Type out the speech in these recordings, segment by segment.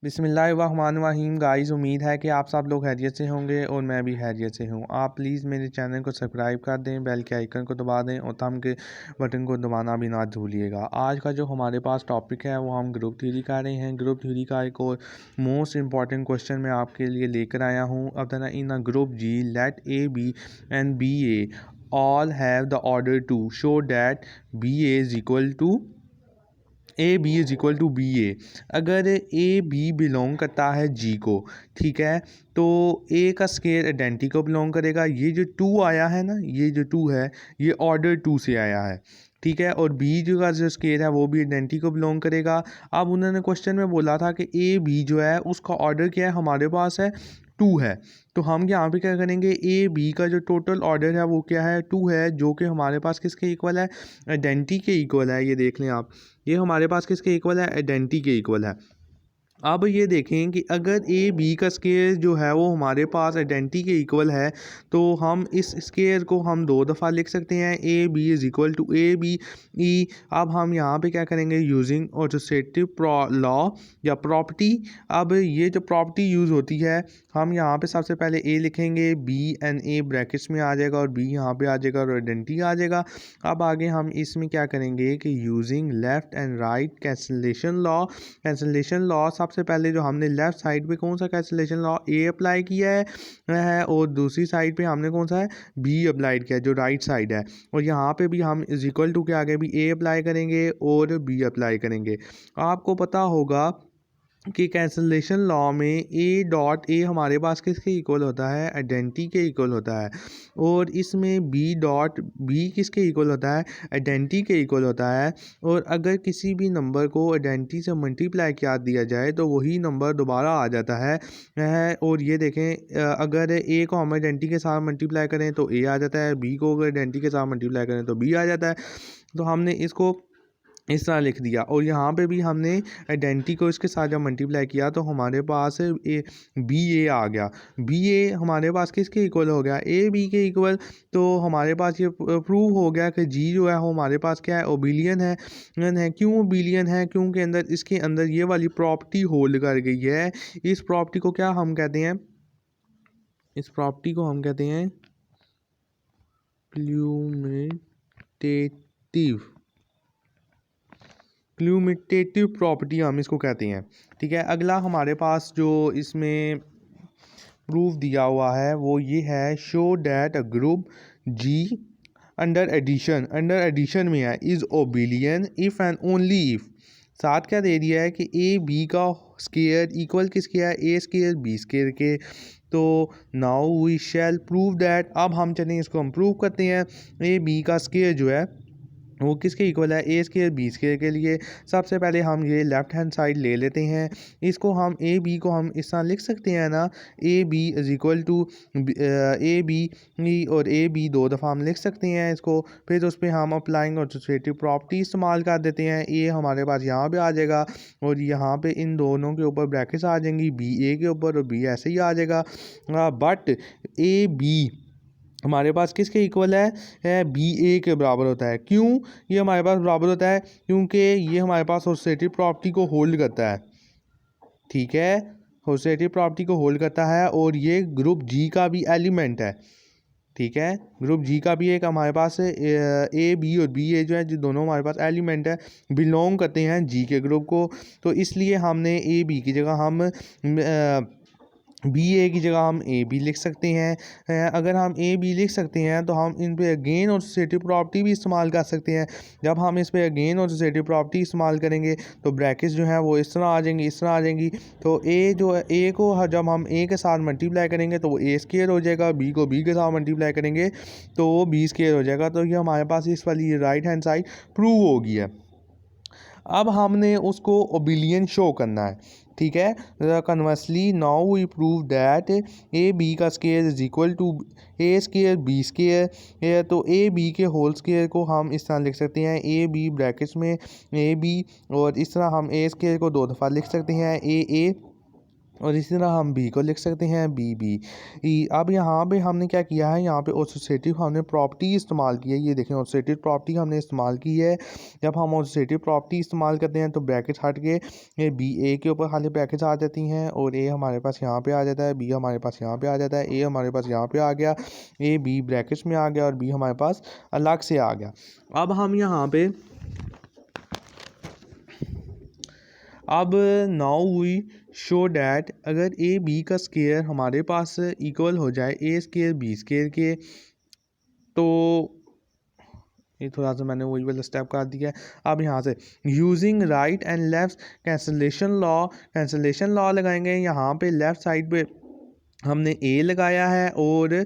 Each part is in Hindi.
बिस्मिल्लाहिर्रहमानिर्रहीम गाइस, उम्मीद है कि आप सब लोग खैरियत से होंगे और मैं भी खैरियत से हूँ। आप प्लीज़ मेरे चैनल को सब्सक्राइब कर दें, बेल के आइकन को दबा दें और थंब के बटन को दबाना भी ना भूलिएगा। आज का जो हमारे पास टॉपिक है वो हम ग्रुप थ्योरी कर रहे हैं। ग्रुप थ्योरी का एक और मोस्ट इंपॉर्टेंट क्वेश्चन मैं आपके लिए लेकर आया हूँ। अब तना in a group G let A B and B A all have the order two show that B is equal to A B is equal to B A. अगर ए बी बिलोंग करता है जी को, ठीक है, तो ए का स्केयर आइडेंटी को बिलोंग करेगा। ये जो टू आया है ना, ये जो टू है ये ऑर्डर टू से आया है, ठीक है। और बी जो का जो स्केयर है वो भी आइडेंटी को बिलोंग करेगा। अब उन्होंने क्वेश्चन में बोला था कि ए बी जो है उसका ऑर्डर क्या है, हमारे पास है टू है। तो हम यहाँ पे क्या करेंगे, ए बी का जो टोटल ऑर्डर है वो क्या है, टू है, जो कि हमारे पास किसके इक्वल है, आइडेंटी के इक्वल है। ये देख लें आप, ये हमारे पास किसके इक्वल है, आइडेंटी के इक्वल है। अब ये देखें कि अगर ए बी का स्केयर जो है वो हमारे पास आइडेंटी के इक्वल है, तो हम इस स्केयर को हम दो दफ़ा लिख सकते हैं, A B is equal to A B E. अब हम यहाँ पे क्या करेंगे, यूजिंग एसोसिएटिव लॉ या प्रॉपर्टी। अब ये जो प्रॉपर्टी यूज़ होती है, हम यहाँ पे सबसे पहले ए लिखेंगे, बी एंड ए ब्रैकेट्स में आ जाएगा और बी यहाँ पे आ जाएगा और आइडेंटी आ जाएगा। अब आगे हम इसमें क्या करेंगे कि using left and right cancellation law. Cancellation law सबसे पहले जो हमने लेफ़्ट साइड पे कौन सा कैंसलेशन लॉ ए अप्लाई किया है और दूसरी साइड पे हमने कौन सा है, बी अप्लाइड किया है, जो राइट साइड है। और यहाँ पे भी हम इज इक्वल टू के आगे भी ए अप्लाई करेंगे और बी अप्लाई करेंगे। आपको पता होगा कि कैंसलेशन लॉ में ए डॉट ए हमारे पास किसके इक्वल होता है, आइडेंटी के इक्वल होता है। और इसमें बी डॉट बी किसके इक्वल होता है, आइडेंटी के इक्वल होता है। और अगर किसी भी नंबर को आइडेंटी से मल्टीप्लाई किया दिया जाए तो वही नंबर दोबारा आ जाता है। और ये देखें, अगर ए को हम आइडेंटी के साथ मल्टीप्लाई करें तो ए आ जाता है, बी को अगर आइडेंटी के साथ मल्टीप्लाई करें तो बी आ जाता है। तो हमने इसको इस तरह लिख दिया। और यहाँ पे भी हमने आइडेंटी को इसके साथ जब मल्टीप्लाई किया तो हमारे पास ए बी ए आ गया। बी ए हमारे पास किसके इक्वल हो गया, ए बी के इक्वल। तो हमारे पास ये प्रूव हो गया कि जी जो है वो हमारे पास क्या है, ओबिलियन है। क्यों ओबिलियन है, क्योंकि अंदर इसके अंदर ये वाली प्रॉपर्टी होल्ड कर गई है। इस प्रॉपर्टी को क्या हम कहते हैं, इस प्रॉपर्टी को हम कहते हैं क्यूमुलेटिव प्रॉपर्टी हम इसको कहते हैं, ठीक है। अगला हमारे पास जो इसमें प्रूफ दिया हुआ है वो ये है, show that a group G under addition में है is abelian if and only if. साथ क्या दे दिया है कि ए बी का स्केयर इक्वल किसके है, ए स्केयर बी स्केयर के। तो now we shall prove that. अब हम चलें इसको हम प्रूव करते हैं। ए बी का स्केयर जो है वो किसके इक्वल है, ए स्केयर बी स्केयर के लिए। सबसे पहले हम ये लेफ़्ट हैंड साइड ले लेते हैं। इसको हम ए बी को हम इस तरह लिख सकते हैं ना, A B is equal to A B, और ए बी दो दफ़ा हम लिख सकते हैं इसको। फिर उस पर हम अप्लाइंग एसोसिएटिव प्रॉपर्टी इस्तेमाल कर देते हैं। ए हमारे पास यहाँ पे आ जाएगा और यहाँ पे इन दोनों के ऊपर ब्रैकेट्स आ जाएंगी, बी ए के ऊपर और बी ऐसे ही आ जाएगा। बट ए बी हमारे पास किसके इक्वल है, बी ए के बराबर होता है। क्यों ये हमारे पास बराबर होता है, क्योंकि ये हमारे पास एसोसिएटिव प्रॉपर्टी को होल्ड करता है, ठीक है। एसोसिएटिव प्रॉपर्टी को होल्ड करता है और ये ग्रुप जी का भी एलिमेंट है, ठीक है। ग्रुप जी का भी एक हमारे पास ए बी और बी ए जो है, जो दोनों हमारे पास एलिमेंट है, बिलोंग करते हैं जी के ग्रुप को। तो इसलिए हमने ए बी की जगह हम बी ए की जगह हम ए बी लिख सकते हैं। अगर हम ए बी लिख सकते हैं तो हम इन पे अगेन और एसोसिएटिव प्रॉपर्टी भी इस्तेमाल कर सकते हैं। जब हम इस पे अगेन और एसोसिएटिव प्रॉपर्टी इस्तेमाल करेंगे तो ब्रैकेट्स जो हैं वो इस तरह आ जाएंगी, इस तरह आ जाएंगी। तो ए जो है, ए को जब हम ए के साथ मल्टीप्लाई करेंगे तो वो ए स्केयर हो जाएगा, बी को बी के साथ मल्टीप्लाई करेंगे तो वो बी स्केयर हो जाएगा। तो ये हमारे पास इस वाली राइट हैंड साइड प्रूव हो गई है। अब हमने उसको ओबिलियन शो करना है, ठीक है। Conversely now we prove that A B का square is equal to A square B square. तो ए बी के होल स्केयर को हम इस तरह लिख सकते हैं, ए बी ब्रैकेट्स में ए बी, और इस तरह हम ए स्केयर को दो दफ़ा लिख सकते हैं, ए और इसी तरह हम बी को लिख सकते हैं बी बी ई। अब यहाँ पे हमने क्या किया है, यहाँ पे एसोसिएटिव हमने प्रॉपर्टी इस्तेमाल की है। ये देखें एसोसिएटिव प्रॉपर्टी हमने इस्तेमाल की है। जब हम एसोसिएटिव प्रॉपर्टी इस्तेमाल करते हैं तो ब्रैकेट हट के बी ए के ऊपर खाली ब्रैकेट्स आ जाती हैं और ए हमारे पास यहाँ पे आ जाता है, बी हमारे पास यहाँ पे आ जाता है, ए हमारे पास यहाँ पे आ गया, ए बी ब्रैकेट्स में आ गया और बी हमारे पास अलग से आ गया। अब हम यहाँ पे अब नाउ वी शो डैट अगर ए बी का स्केयर हमारे पास इक्वल हो जाए ए स्केयर बी स्केयर के, तो ये थोड़ा सा मैंने वही वाला स्टेप कर दिया है। अब यहाँ से using right and left cancellation law लगाएंगे। यहाँ पे लेफ़्ट साइड पे हमने ए लगाया है और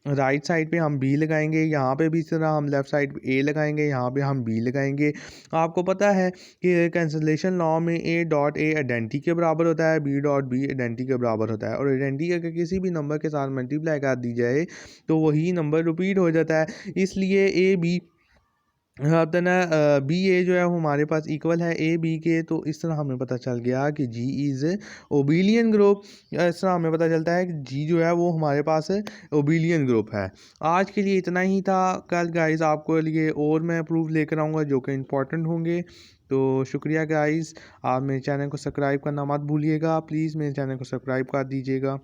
राइट साइड पे हम बी लगाएंगे। यहाँ पे भी इस तरह हम लेफ़्ट साइड पे ए लगाएंगे, यहाँ पे हम बी लगाएंगे। आपको पता है कि कैंसलेशन लॉ में ए डॉट ए आइडेंटिटी के बराबर होता है, बी डॉट बी आइडेंटिटी के बराबर होता है। और आइडेंटिटी अगर किसी भी नंबर के साथ मल्टीप्लाई कर दी जाए तो वही नंबर रिपीट हो जाता है। इसलिए ए बी ना बी ए जो है वो हमारे पास इक्वल है ए बी के। तो इस तरह हमें पता चल गया कि जी इज़ ओबिलियन ग्रुप। इस तरह हमें पता चलता है कि जी जो है वो हमारे पास ओबिलियन ग्रुप है। आज के लिए इतना ही था। कल गाइस आपको लिए और मैं प्रूफ लेकर आऊँगा जो कि इम्पोर्टेंट होंगे। तो शुक्रिया गाइस, आप मेरे चैनल को सब्सक्राइब करना मत भूलिएगा, प्लीज़ मेरे चैनल को सब्सक्राइब कर दीजिएगा।